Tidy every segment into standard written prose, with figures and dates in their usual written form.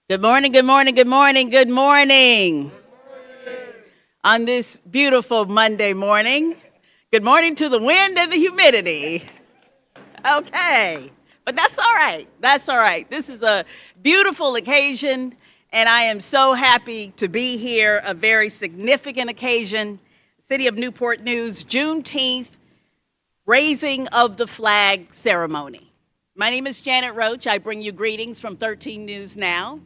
Good morning, good morning, good morning, good morning. On this beautiful Monday morning, good morning to the wind and the humidity. Okay, but that's all right. That's all right. This is a beautiful occasion, and I am so happy to be here. A very significant occasion. City of Newport News, Juneteenth raising of the flag ceremony. My name is Janet Roach. I bring you greetings from 13 News Now.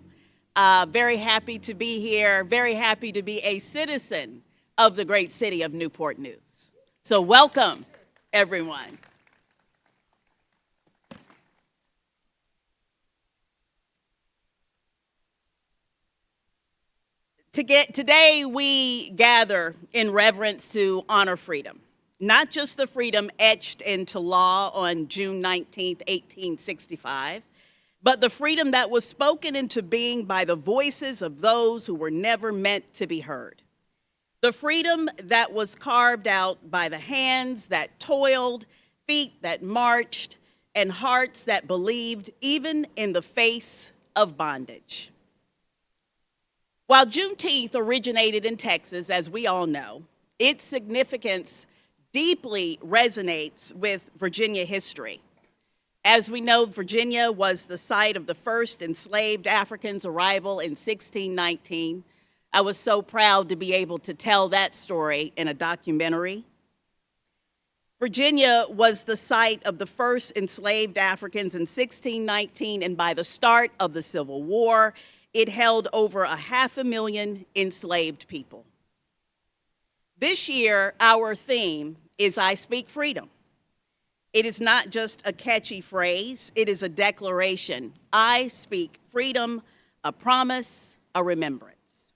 Very happy to be here, very happy to be a citizen of the great city of Newport News. So welcome, everyone. Today, we gather in reverence to honor freedom, not just the freedom etched into law on June 19th, 1865, but the freedom that was spoken into being by the voices of those who were never meant to be heard. The freedom that was carved out by the hands that toiled, feet that marched, and hearts that believed even in the face of bondage. While Juneteenth originated in Texas, as we all know, its significance deeply resonates with Virginia history. As we know, Virginia was the site of the first enslaved Africans' arrival in 1619. I was so proud to be able to tell that story in a documentary. Virginia was the site of the first enslaved Africans in 1619, and by the start of the Civil War, it held over 500,000 enslaved people. This year, our theme is I Speak Freedom. It is not just a catchy phrase, it is a declaration. I speak freedom, a promise, a remembrance.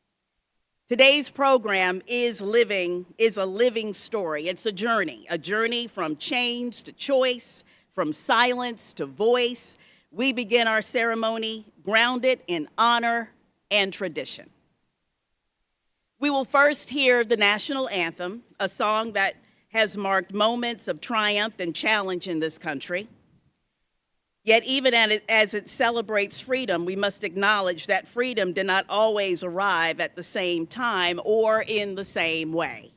Today's program is a living story. It's a journey from change to choice, from silence to voice. We begin our ceremony grounded in honor and tradition. We will first hear the national anthem, a song that has marked moments of triumph and challenge in this country. Yet even as it celebrates freedom, we must acknowledge that freedom did not always arrive at the same time or in the same way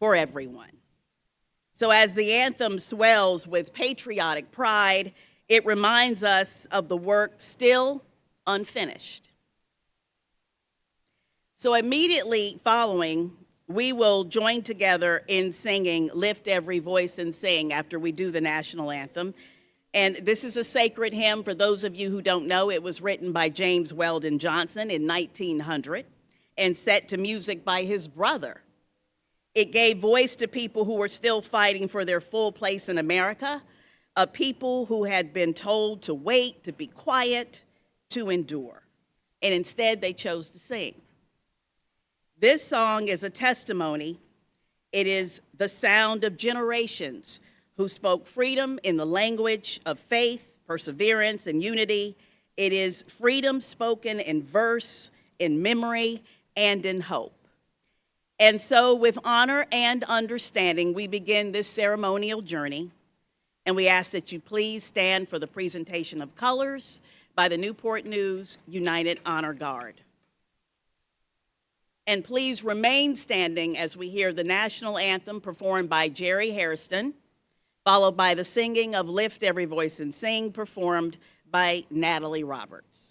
for everyone. So as the anthem swells with patriotic pride, it reminds us of the work still unfinished. So immediately following, we will join together in singing Lift Every Voice and Sing after we do the national anthem. And this is a sacred hymn. For those of you who don't know, it was written by James Weldon Johnson in 1900 and set to music by his brother. It gave voice to people who were still fighting for their full place in America, a people who had been told to wait, to be quiet, to endure. And instead, they chose to sing. This song is a testimony. It is the sound of generations who spoke freedom in the language of faith, perseverance, and unity. It is freedom spoken in verse, in memory, and in hope. And so with honor and understanding, we begin this ceremonial journey. And we ask that you please stand for the presentation of colors by the Newport News United Honor Guard. And please remain standing as we hear the national anthem performed by Jerry Hairston, followed by the singing of Lift Every Voice and Sing performed by Natalie Roberts.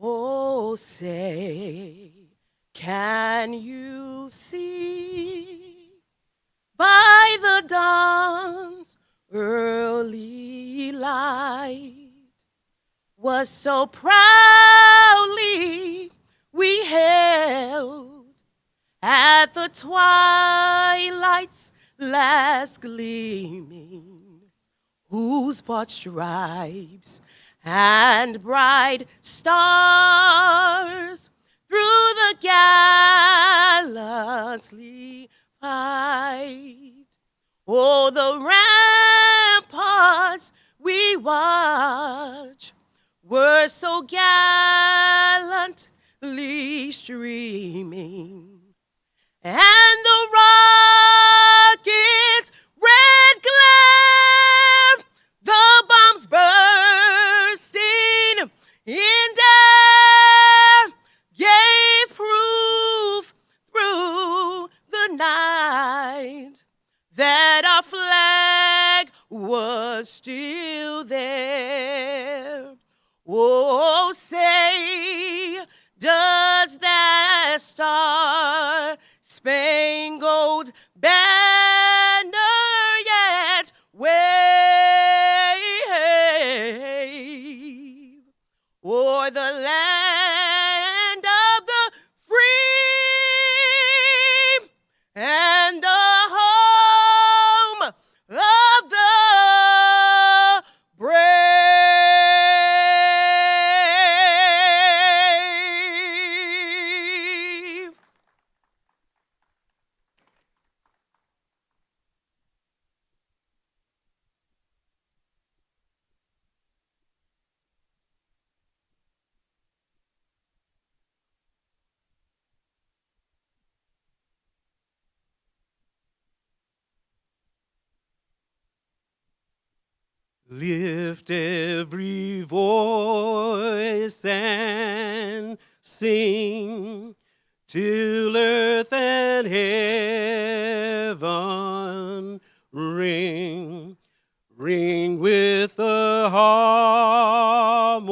Oh, say, can you see by the dawn's early light was so proudly we hailed the twilight's last gleaming, whose broad stripes and bright stars through the gallantly fight. Oh, the ramparts we watch were so gallantly streaming, and the rocket's red glare, the bombs bursting in air, gave proof through the night that our flag was still there. Oh, say, does that star-spangled banner yet wave o'er the land of the free and the home of the brave? Lift every voice and sing till earth and heaven ring, ring with the harmony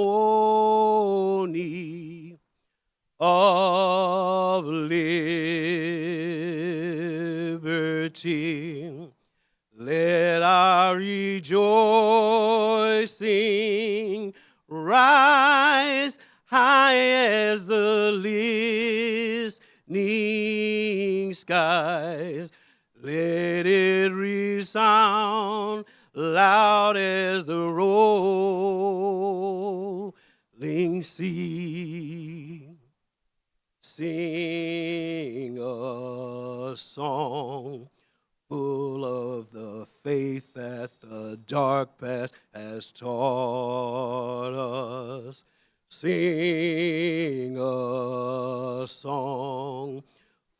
of liberty. Let our rejoicing rise high as the listening skies. Let it resound loud as the rolling sea. Sing a song full of the faith that the dark past has taught us. Sing a song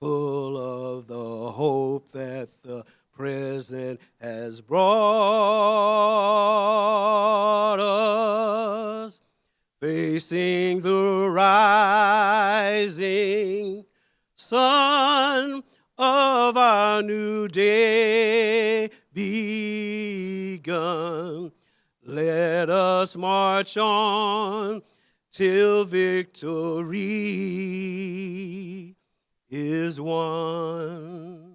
full of the hope that the present has brought us. Facing the rising sun of our new day begun. Let us march on till victory is won.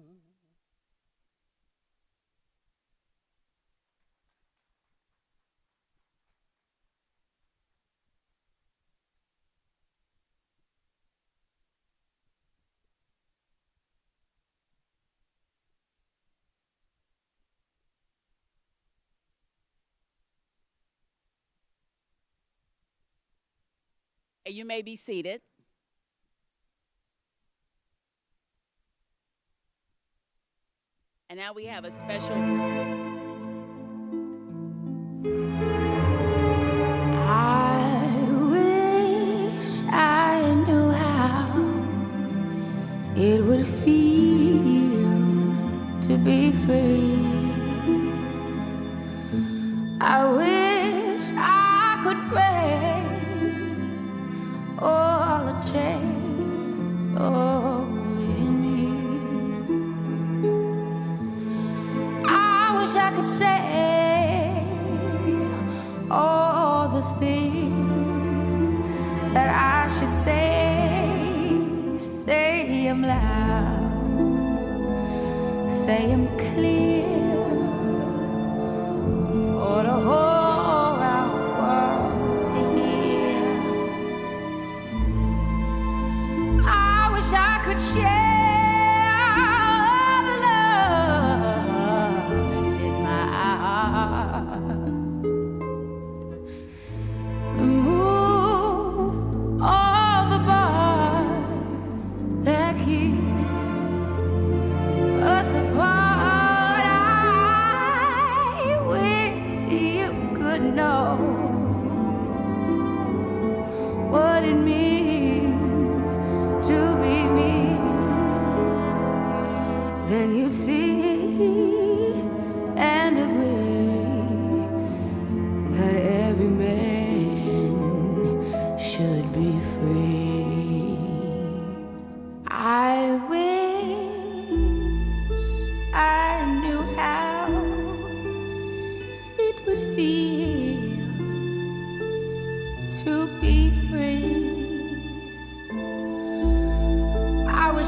You may be seated. And now we have a special. I wish I knew how it would feel to be free. I wish I could break all the chains holding me. I wish I could say all the things that I should say 'em loud, say 'em clear for the whole round world to hear. I wish I could share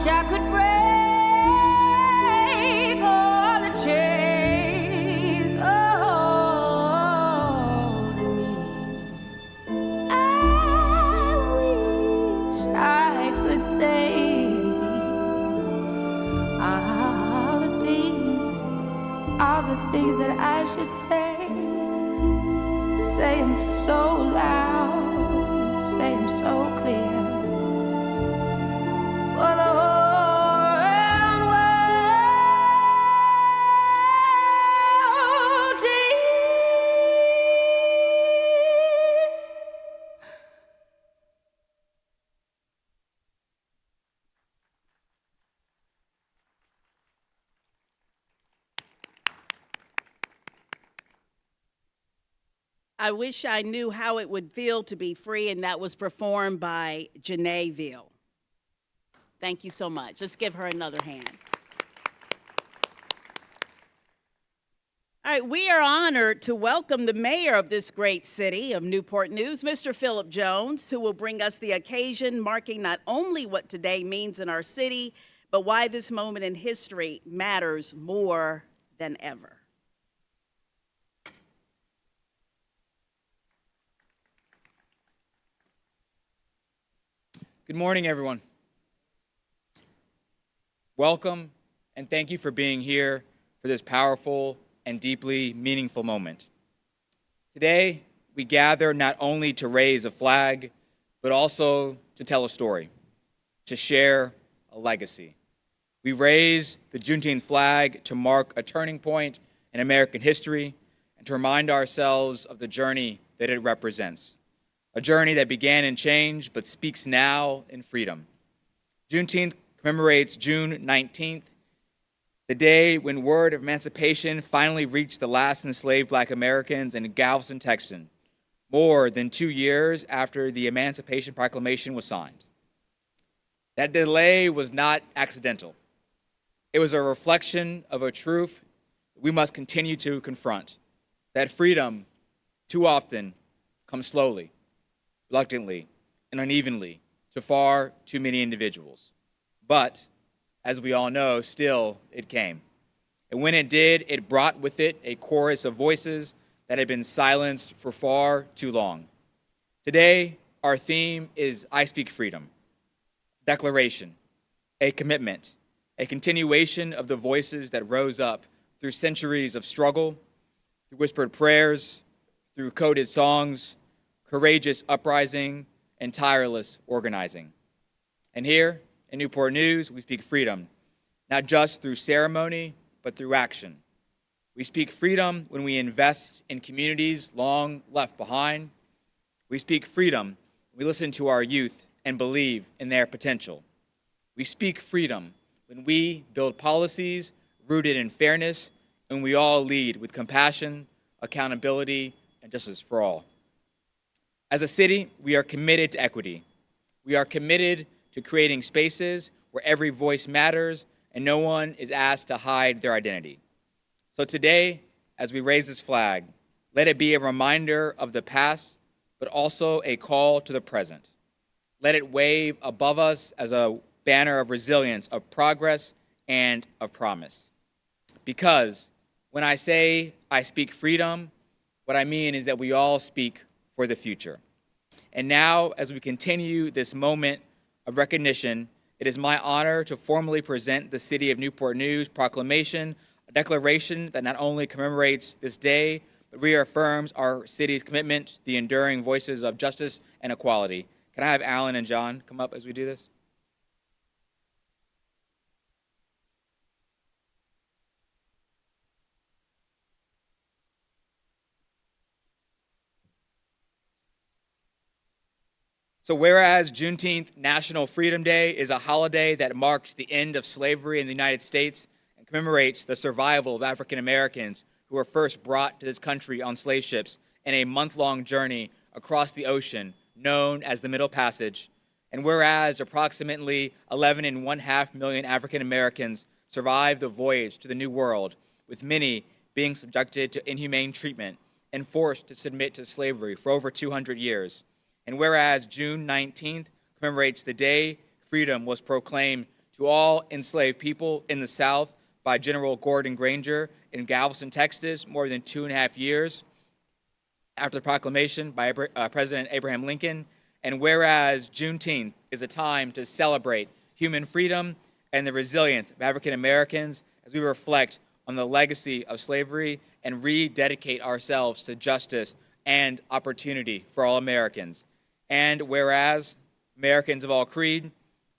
wish I could break all the chains holding me. I wish I could say all the things that I should say. Say them so loud, say them so clear, for the whole round world to hear. I wish I knew how it would feel to be free, and that was performed by Janae Ville. Thank you so much. Let's give her another hand. All right, we are honored to welcome the mayor of this great city of Newport News, Mr. Philip Jones, who will bring us the occasion marking not only what today means in our city, but why this moment in history matters more than ever. Good morning, everyone. Welcome, and thank you for being here for this powerful and deeply meaningful moment. Today, we gather not only to raise a flag, but also to tell a story, to share a legacy. We raise the Juneteenth flag to mark a turning point in American history and to remind ourselves of the journey that it represents. A journey that began in change, but speaks now in freedom. Juneteenth commemorates June 19th, the day when word of emancipation finally reached the last enslaved Black Americans in Galveston, Texas, more than 2 years after the Emancipation Proclamation was signed. That delay was not accidental. It was a reflection of a truth we must continue to confront, that freedom too often comes slowly, reluctantly, and unevenly to far too many individuals. But, as we all know, still it came. And when it did, it brought with it a chorus of voices that had been silenced for far too long. Today, our theme is I Speak Freedom, declaration, a commitment, a continuation of the voices that rose up through centuries of struggle, through whispered prayers, through coded songs, courageous uprising, and tireless organizing. And here in Newport News, we speak freedom, not just through ceremony, but through action. We speak freedom when we invest in communities long left behind. We speak freedom when we listen to our youth and believe in their potential. We speak freedom when we build policies rooted in fairness and we all lead with compassion, accountability, and justice for all. As a city, we are committed to equity. We are committed to creating spaces where every voice matters and no one is asked to hide their identity. So today, as we raise this flag, let it be a reminder of the past, but also a call to the present. Let it wave above us as a banner of resilience, of progress, and of promise. Because when I say I speak freedom, what I mean is that we all speak for the future. And now, as we continue this moment of recognition, it is my honor to formally present the City of Newport News Proclamation, a declaration that not only commemorates this day, but reaffirms our city's commitment to the enduring voices of justice and equality. Can I have Alan and John come up as we do this? So whereas Juneteenth National Freedom Day is a holiday that marks the end of slavery in the United States and commemorates the survival of African Americans who were first brought to this country on slave ships in a month-long journey across the ocean known as the Middle Passage, and whereas approximately 11.5 million African Americans survived the voyage to the New World, with many being subjected to inhumane treatment and forced to submit to slavery for over 200 years, and whereas June 19th commemorates the day freedom was proclaimed to all enslaved people in the South by General Gordon Granger in Galveston, Texas, more than 2.5 years after the proclamation by President Abraham Lincoln. And whereas Juneteenth is a time to celebrate human freedom and the resilience of African Americans as we reflect on the legacy of slavery and rededicate ourselves to justice and opportunity for all Americans. And whereas Americans of all creed,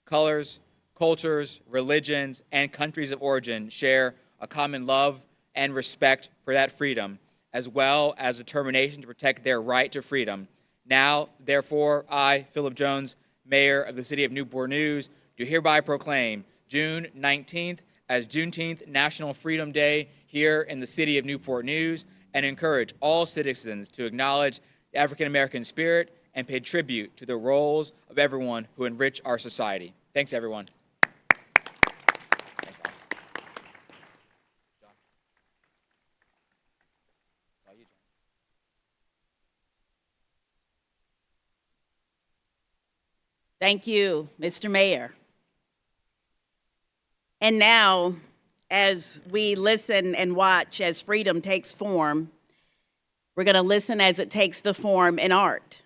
colors, cultures, religions, and countries of origin share a common love and respect for that freedom, as well as determination to protect their right to freedom. Now, therefore, I, Philip Jones, Mayor of the City of Newport News, do hereby proclaim June 19th as Juneteenth National Freedom Day here in the City of Newport News, and encourage all citizens to acknowledge the African American spirit and pay tribute to the roles of everyone who enrich our society. Thanks, everyone. Thanks, John. It's all you, John. Thank you, Mr. Mayor. And now, as we listen and watch as freedom takes form, we're going to listen as it takes the form in art.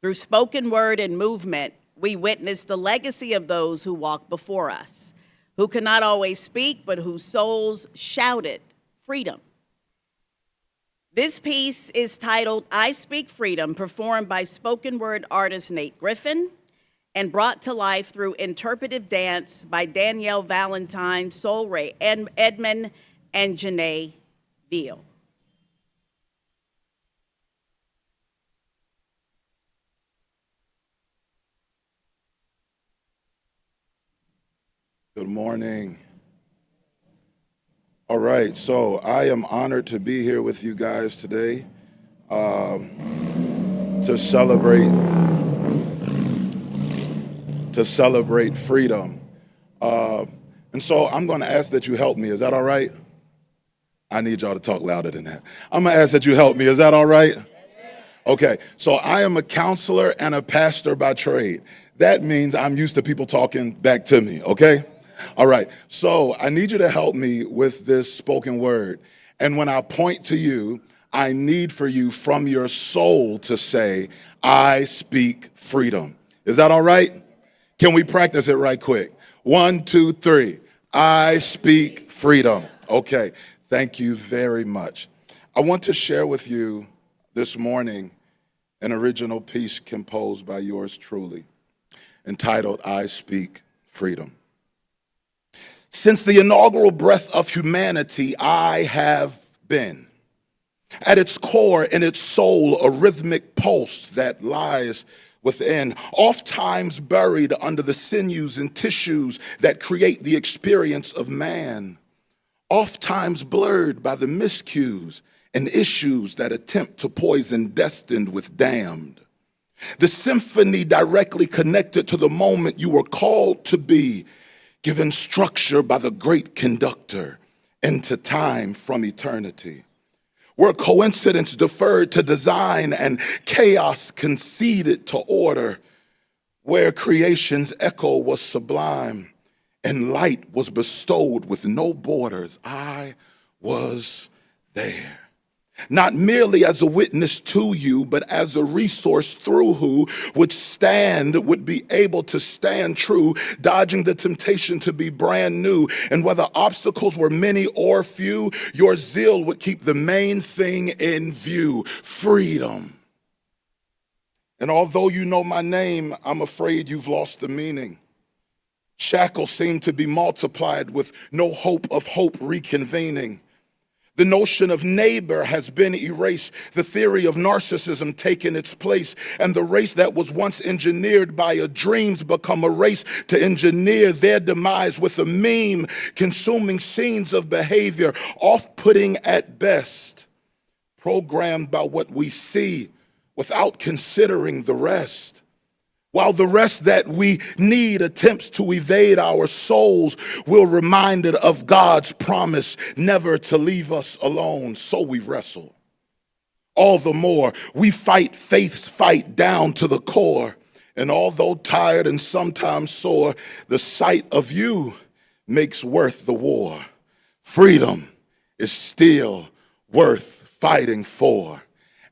Through spoken word and movement, we witness the legacy of those who walked before us, who could not always speak, but whose souls shouted freedom. This piece is titled I Speak Freedom, performed by spoken word artist Nate Griffin, and brought to life through interpretive dance by Danielle Valentine, Soul Ray Edmond, and Janae Veal. Good morning. All right, so I am honored to be here with you guys today to celebrate freedom. And so I'm going to ask that you help me. Is that all right? I need y'all to talk louder than that. I'm going to ask that you help me. Is that all right? Okay, so I am a counselor and a pastor by trade. That means I'm used to people talking back to me, okay? All right, so I need you to help me with this spoken word. And when I point to you, I need for you from your soul to say, I speak freedom. Is that all right? Can we practice it right quick? 1, 2, 3. I speak freedom. Okay, thank you very much. I want to share with you this morning an original piece composed by yours truly, entitled I Speak Freedom. Since the inaugural breath of humanity, I have been. At its core, in its soul, a rhythmic pulse that lies within, oftentimes buried under the sinews and tissues that create the experience of man, oftentimes blurred by the miscues and issues that attempt to poison destined with damned. The symphony directly connected to the moment you were called to be, given structure by the great conductor into time from eternity. Where coincidence deferred to design and chaos conceded to order, where creation's echo was sublime and light was bestowed with no borders, I was there. Not merely as a witness to you, but as a resource through who would be able to stand true, dodging the temptation to be brand new. And whether obstacles were many or few, your zeal would keep the main thing in view, freedom. And although you know my name, I'm afraid you've lost the meaning. Shackles seem to be multiplied with no hope of hope reconvening. The notion of neighbor has been erased, the theory of narcissism taken its place, and the race that was once engineered by a dream's become a race to engineer their demise with a meme, consuming scenes of behavior, off-putting at best, programmed by what we see without considering the rest. While the rest that we need attempts to evade our souls, we're reminded of God's promise never to leave us alone. So we wrestle. All the more, we fight faith's fight down to the core. And although tired and sometimes sore, the sight of you makes worth the war. Freedom is still worth fighting for.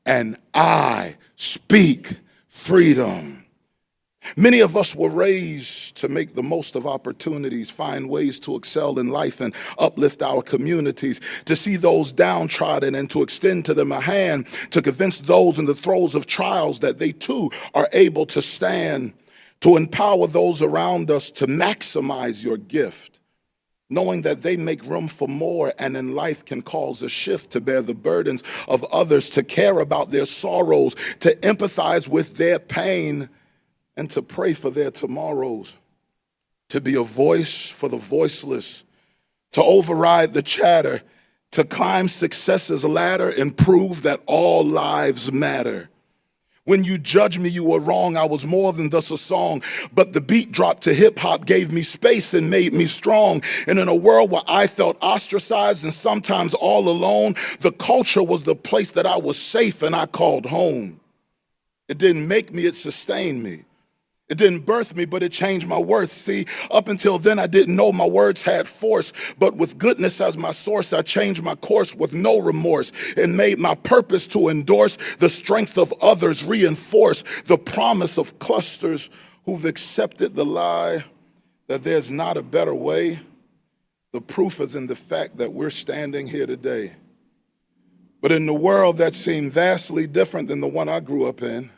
And I speak freedom. Many of us were raised to make the most of opportunities, find ways to excel in life and uplift our communities, to see those downtrodden and to extend to them a hand, to convince those in the throes of trials that they too are able to stand, to empower those around us to maximize your gift, knowing that they make room for more and in life can cause a shift, to bear the burdens of others, to care about their sorrows, to empathize with their pain, and to pray for their tomorrows, to be a voice for the voiceless, to override the chatter, to climb success's ladder and prove that all lives matter. When you judge me, you were wrong. I was more than thus a song, but the beat drop to hip hop gave me space and made me strong. And in a world where I felt ostracized and sometimes all alone, the culture was the place that I was safe and I called home. It didn't make me, it sustained me. It didn't birth me, but it changed my worth. See, up until then, I didn't know my words had force, but with goodness as my source, I changed my course with no remorse and made my purpose to endorse the strength of others, reinforce the promise of clusters who've accepted the lie that there's not a better way. The proof is in the fact that we're standing here today. But in the world that seemed vastly different than the one I grew up in,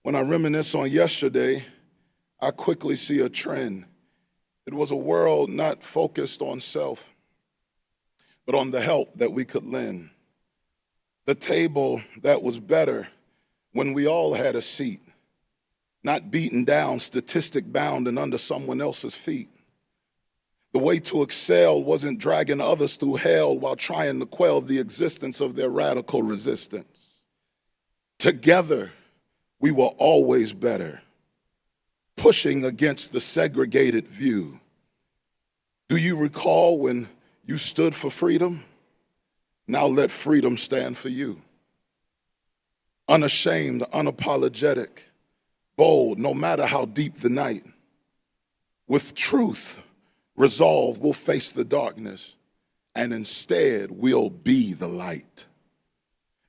when I reminisce on yesterday, I quickly see a trend. It was a world not focused on self, but on the help that we could lend. The table that was better when we all had a seat, not beaten down, statistic bound and under someone else's feet. The way to excel wasn't dragging others through hell while trying to quell the existence of their radical resistance. Together, we were always better, pushing against the segregated view. Do you recall when you stood for freedom? Now let freedom stand for you. Unashamed, unapologetic, bold, no matter how deep the night. With truth, resolve, we'll face the darkness, and instead we'll be the light.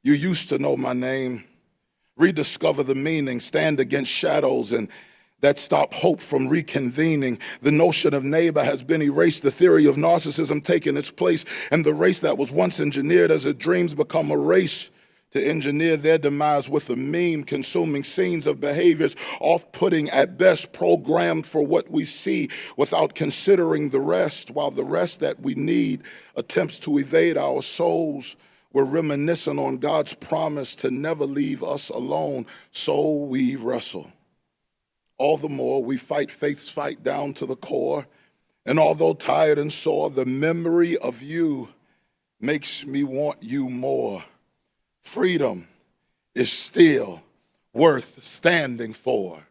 You used to know my name. Rediscover the meaning, stand against shadows, and that stop hope from reconvening. The notion of neighbor has been erased, the theory of narcissism taken its place, and the race that was once engineered as a dream's become a race to engineer their demise with a meme, consuming scenes of behaviors off-putting at best, programmed for what we see without considering the rest, while the rest that we need attempts to evade our souls. We're reminiscent on God's promise to never leave us alone, so we wrestle. All the more we fight faith's fight down to the core, and although tired and sore, the memory of you makes me want you more. Freedom is still worth standing for,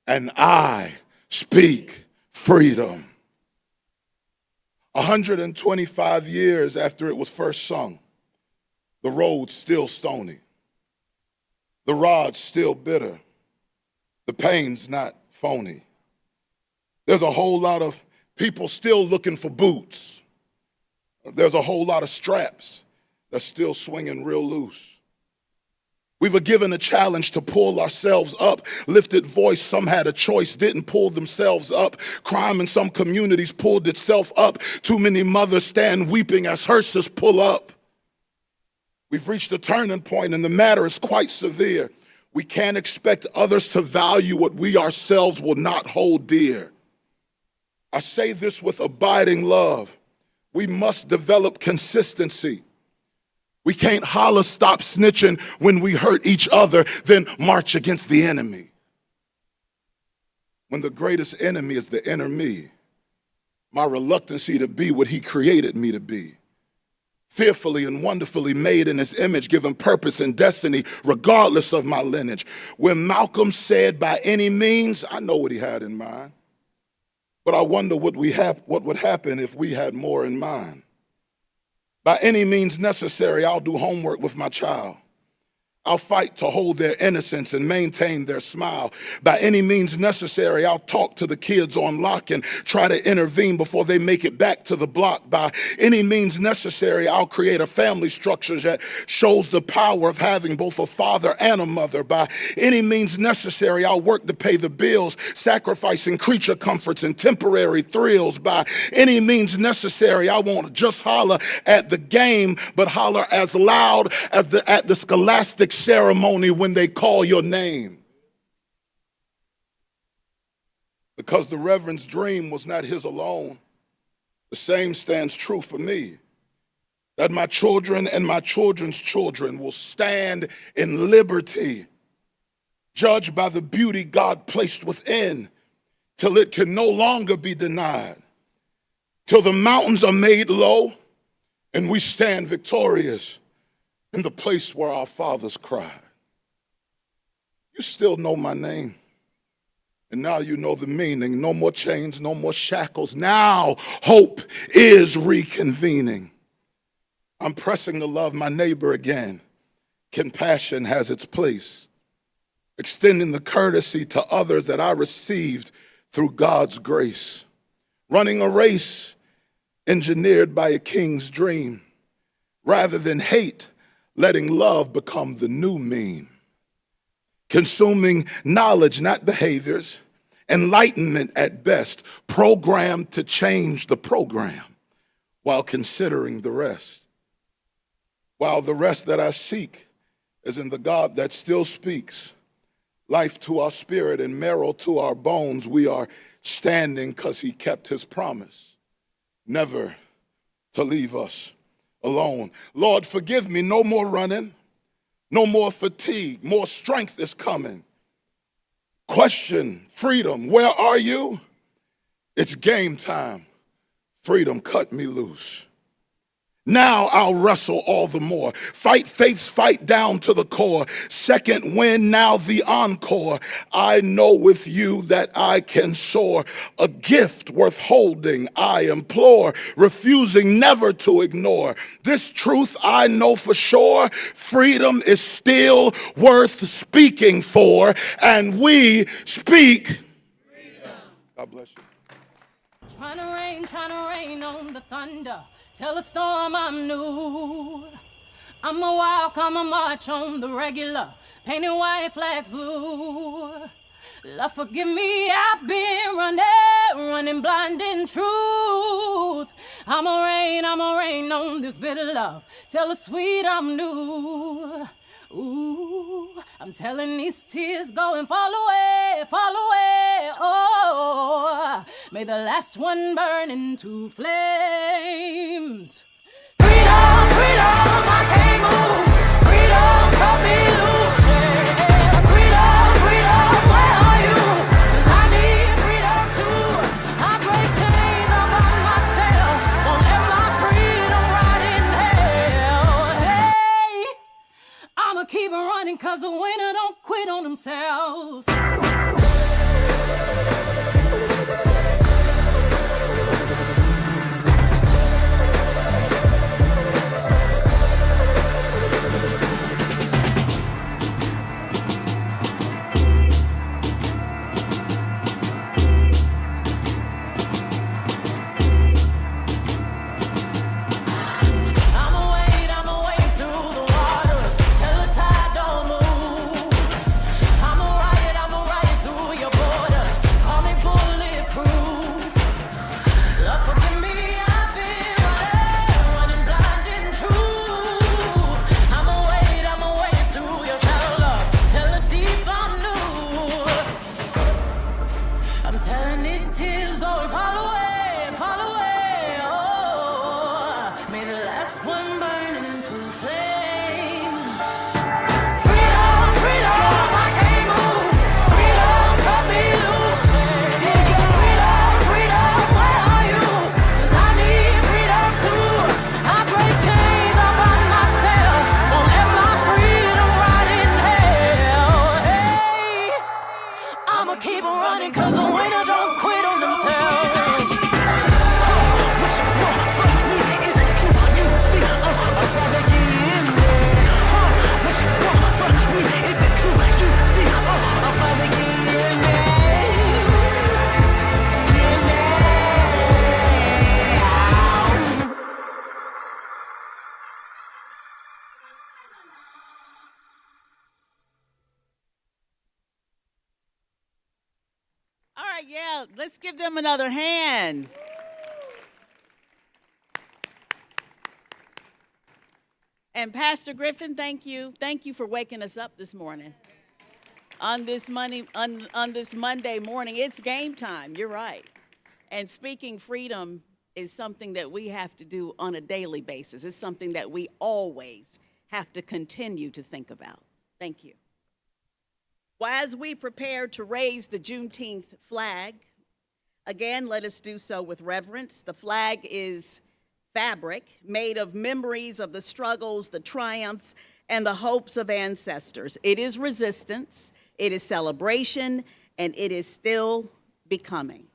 and I speak freedom. 125 years after it was first sung, the road's still stony. The rod's still bitter. The pain's not phony. There's a whole lot of people still looking for boots. There's a whole lot of straps that's still swinging real loose. We were given a challenge to pull ourselves up. Lifted voice, some had a choice, didn't pull themselves up. Crime in some communities pulled itself up. Too many mothers stand weeping as hearses pull up. We've reached a turning point and the matter is quite severe. We can't expect others to value what we ourselves will not hold dear. I say this with abiding love. We must develop consistency. We can't holler, stop snitching when we hurt each other, then march against the enemy. When the greatest enemy is the inner me, my reluctancy to be what he created me to be. Fearfully and wonderfully made in his image, given purpose and destiny, regardless of my lineage. When Malcolm said, by any means, I know what he had in mind. But I wonder what would happen if we had more in mind. By any means necessary, I'll do homework with my child. I'll fight to hold their innocence and maintain their smile. By any means necessary, I'll talk to the kids on lock and try to intervene before they make it back to the block. By any means necessary, I'll create a family structure that shows the power of having both a father and a mother. By any means necessary, I'll work to pay the bills, sacrificing creature comforts and temporary thrills. By any means necessary, I won't just holler at the game, but holler as loud as at the scholastic ceremony when they call your name. Because the Reverend's dream was not his alone, the same stands true for me, that my children and my children's children will stand in liberty, judged by the beauty God placed within, till it can no longer be denied, till the mountains are made low and we stand victorious in the place where our fathers cried. You still know my name, and now you know the meaning. No more chains, no more shackles. Now hope is reconvening. I'm pressing to love my neighbor again. Compassion has its place, extending the courtesy to others that I received through God's grace. Running a race engineered by a king's dream, rather than hate, letting love become the new meme. Consuming knowledge, not behaviors, enlightenment at best, programmed to change the program while considering the rest. While the rest that I seek is in the God that still speaks life to our spirit and marrow to our bones, we are standing because he kept his promise, never to leave us alone. Lord, forgive me, no more running, no more fatigue, more strength is coming. Question, freedom, where are you? It's game time. Freedom, cut me loose. Now I'll wrestle all the more. Fight faith's fight down to the core. Second win, now the encore. I know with you that I can soar. A gift worth holding, I implore. Refusing never to ignore. This truth I know for sure. Freedom is still worth speaking for. And we speak freedom. God bless you. Trying to rain on the thunder. Tell the storm I'm new. I'm a walk, I'm a march on the regular, painting white flags blue. Lord, forgive me, I've been running blind in truth. I'm a rain on this bitter love. Tell the sweet I'm new. Ooh, I'm telling these tears go and fall away, oh, may the last one burn into flames. Freedom, freedom, I can't move. Freedom, cut me loose, yeah. Freedom, freedom, where are you? 'Cause I need freedom too. I break chains up on myself. Won't let my freedom rot in hell. Hey, I'ma keep running 'cause the winner don't quit on themselves. Keep on running 'cause the winner don't quit on themselves. Yeah, let's give them another hand. And Pastor Griffin, thank you. Thank you for waking us up this morning. On this Monday morning, it's game time. You're right. And speaking freedom is something that we have to do on a daily basis. It's something that we always have to continue to think about. Thank you. Well, as we prepare to raise the Juneteenth flag, again, let us do so with reverence. The flag is fabric made of memories of the struggles, the triumphs, and the hopes of ancestors. It is resistance, it is celebration, and it is still becoming.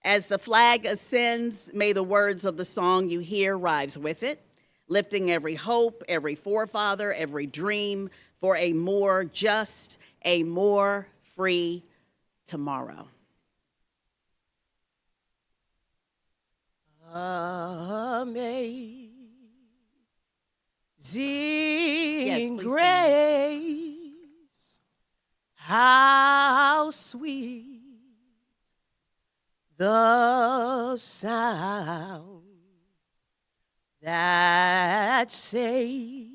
As the flag ascends, may the words of the song you hear rise with it, lifting every hope, every forefather, every dream for a more just, a more free tomorrow. Amazing please stand. grace, how sweet the sound that saved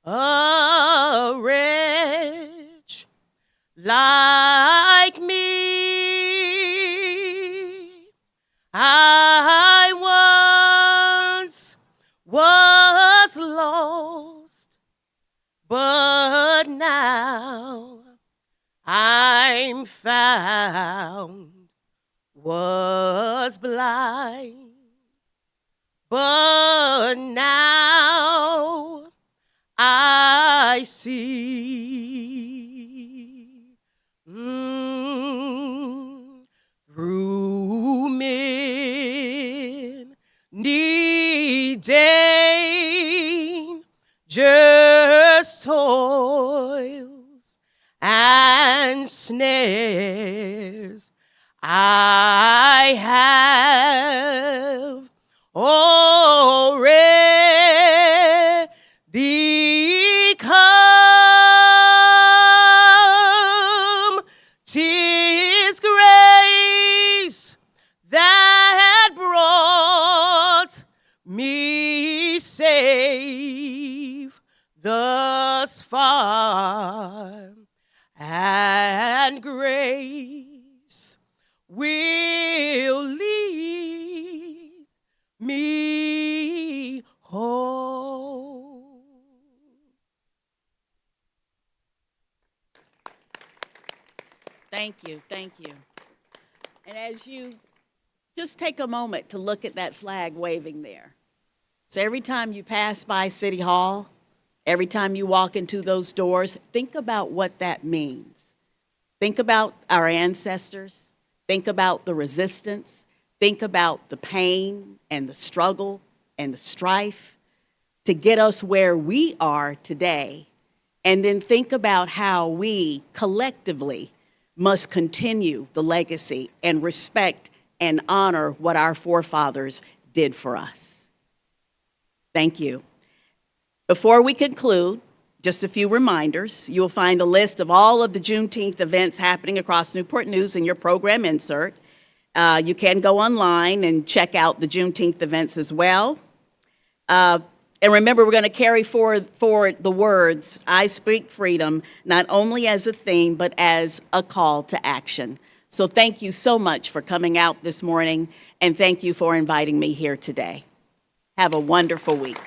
a wretch like me. I once was lost, but now I'm found. Was blind, but now I see. Through many dangers, toils, and snares, I have already come. 'Tis grace that brought me safe thus far, and grace will lead me home. Thank you, thank you. And as you just take a moment to look at that flag waving there. So every time you pass by City Hall, every time you walk into those doors, think about what that means. Think about our ancestors. Think about the resistance. Think about the pain and the struggle and the strife to get us where we are today. And then think about how we collectively must continue the legacy and respect and honor what our forefathers did for us. Thank you. Before we conclude, just a few reminders. You'll find a list of all of the Juneteenth events happening across Newport News in your program insert. You can go online and check out the Juneteenth events as well. And remember, we're going to carry forward the words, I speak freedom, not only as a theme, but as a call to action. So thank you so much for coming out this morning, and thank you for inviting me here today. Have a wonderful week.